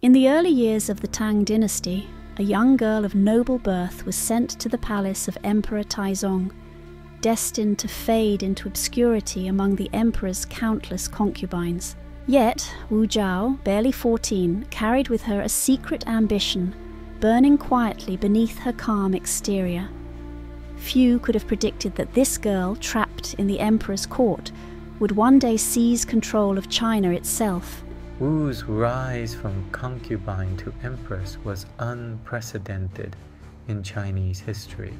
In the early years of the Tang dynasty, a young girl of noble birth was sent to the palace of Emperor Taizong, destined to fade into obscurity among the emperor's countless concubines. Yet, Wu Zhao, barely 14, carried with her a secret ambition, burning quietly beneath her calm exterior. Few could have predicted that this girl, trapped in the emperor's court, would one day seize control of China itself. Wu's rise from concubine to empress was unprecedented in Chinese history.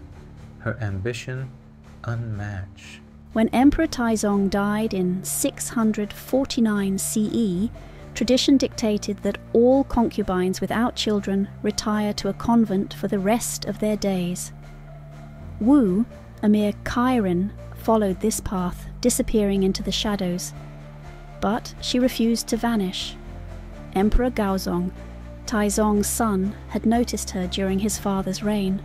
Her ambition, unmatched. When Emperor Taizong died in 649 CE, tradition dictated that all concubines without children retire to a convent for the rest of their days. Wu, a mere Chiron, followed this path, disappearing into the shadows. But she refused to vanish. Emperor Gaozong, Taizong's son, had noticed her during his father's reign.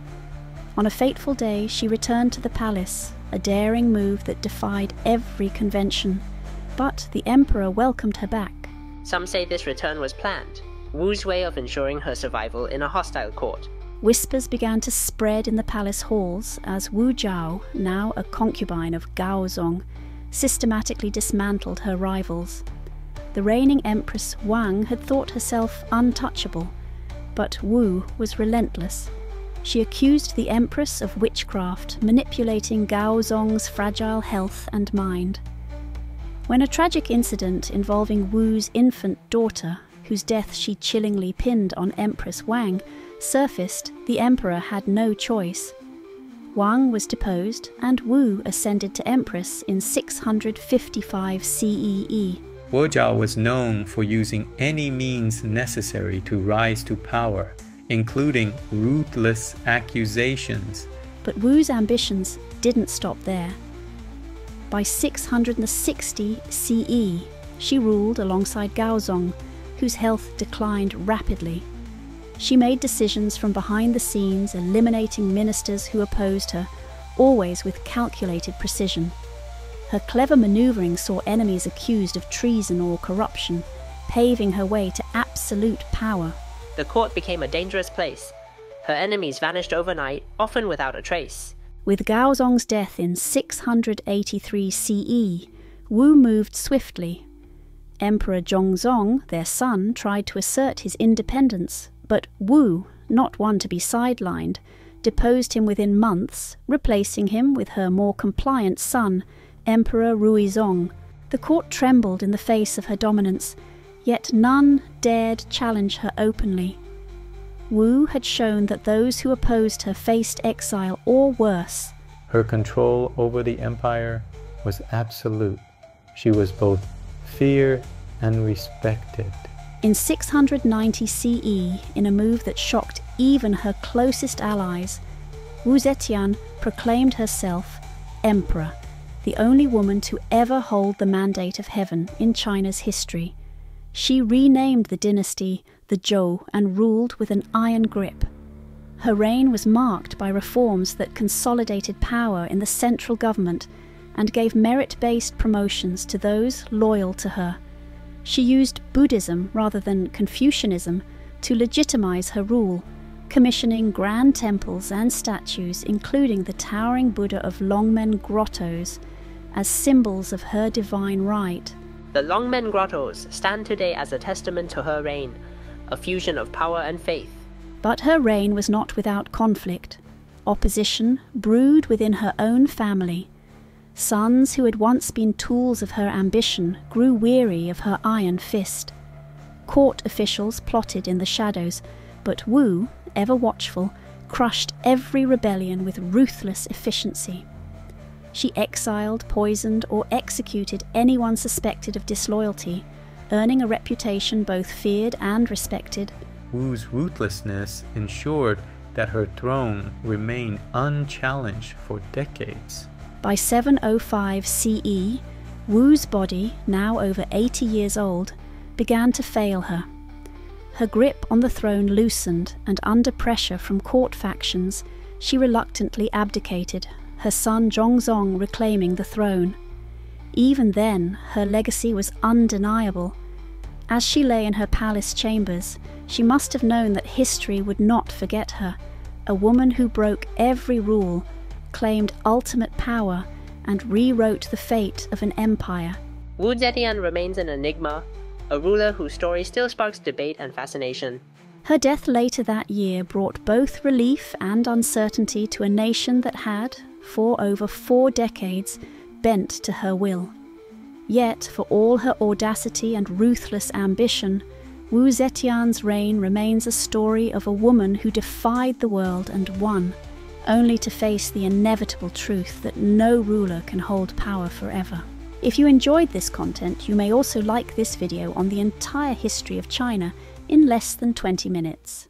On a fateful day, she returned to the palace, a daring move that defied every convention. But the emperor welcomed her back. Some say this return was planned, Wu's way of ensuring her survival in a hostile court. Whispers began to spread in the palace halls as Wu Zhao, now a concubine of Gaozong, systematically dismantled her rivals. The reigning empress Wang had thought herself untouchable, but Wu was relentless. She accused the empress of witchcraft, manipulating Gaozong's fragile health and mind. When a tragic incident involving Wu's infant daughter, whose death she chillingly pinned on Empress Wang, surfaced, the emperor had no choice. Wang was deposed, and Wu ascended to empress in 655 CEE. Wu Zhao was known for using any means necessary to rise to power, including ruthless accusations. But Wu's ambitions didn't stop there. By 660 CE, she ruled alongside Gaozong, whose health declined rapidly. She made decisions from behind the scenes, eliminating ministers who opposed her, always with calculated precision. Her clever manoeuvring saw enemies accused of treason or corruption, paving her way to absolute power. The court became a dangerous place. Her enemies vanished overnight, often without a trace. With Gaozong's death in 683 CE, Wu moved swiftly. Emperor Zhongzong, their son, tried to assert his independence, but Wu, not one to be sidelined, deposed him within months, replacing him with her more compliant son, Emperor Ruizong. The court trembled in the face of her dominance, yet none dared challenge her openly. Wu had shown that those who opposed her faced exile or worse. Her control over the empire was absolute. She was both feared and respected. In 690 CE, in a move that shocked even her closest allies, Wu Zetian proclaimed herself emperor, the only woman to ever hold the mandate of heaven in China's history. She renamed the dynasty the Zhou and ruled with an iron grip. Her reign was marked by reforms that consolidated power in the central government and gave merit-based promotions to those loyal to her. She used Buddhism rather than Confucianism to legitimize her rule, commissioning grand temples and statues, including the towering Buddha of Longmen Grottoes, as symbols of her divine right. The Longmen Grottoes stand today as a testament to her reign, a fusion of power and faith. But her reign was not without conflict. Opposition brewed within her own family. Sons who had once been tools of her ambition grew weary of her iron fist. Court officials plotted in the shadows, but Wu, ever watchful, crushed every rebellion with ruthless efficiency. She exiled, poisoned, or executed anyone suspected of disloyalty, earning a reputation both feared and respected. Wu's ruthlessness ensured that her throne remained unchallenged for decades. By 705 CE, Wu's body, now over 80 years old, began to fail her. Her grip on the throne loosened, and under pressure from court factions, she reluctantly abdicated, her son Zhongzong reclaiming the throne. Even then, her legacy was undeniable. As she lay in her palace chambers, she must have known that history would not forget her, a woman who broke every rule, claimed ultimate power, and rewrote the fate of an empire. Wu Zetian remains an enigma, a ruler whose story still sparks debate and fascination. Her death later that year brought both relief and uncertainty to a nation that had, for over 4 decades, bent to her will. Yet, for all her audacity and ruthless ambition, Wu Zetian's reign remains a story of a woman who defied the world and won, only to face the inevitable truth that no ruler can hold power forever. If you enjoyed this content, you may also like this video on the entire history of China in less than 20 minutes.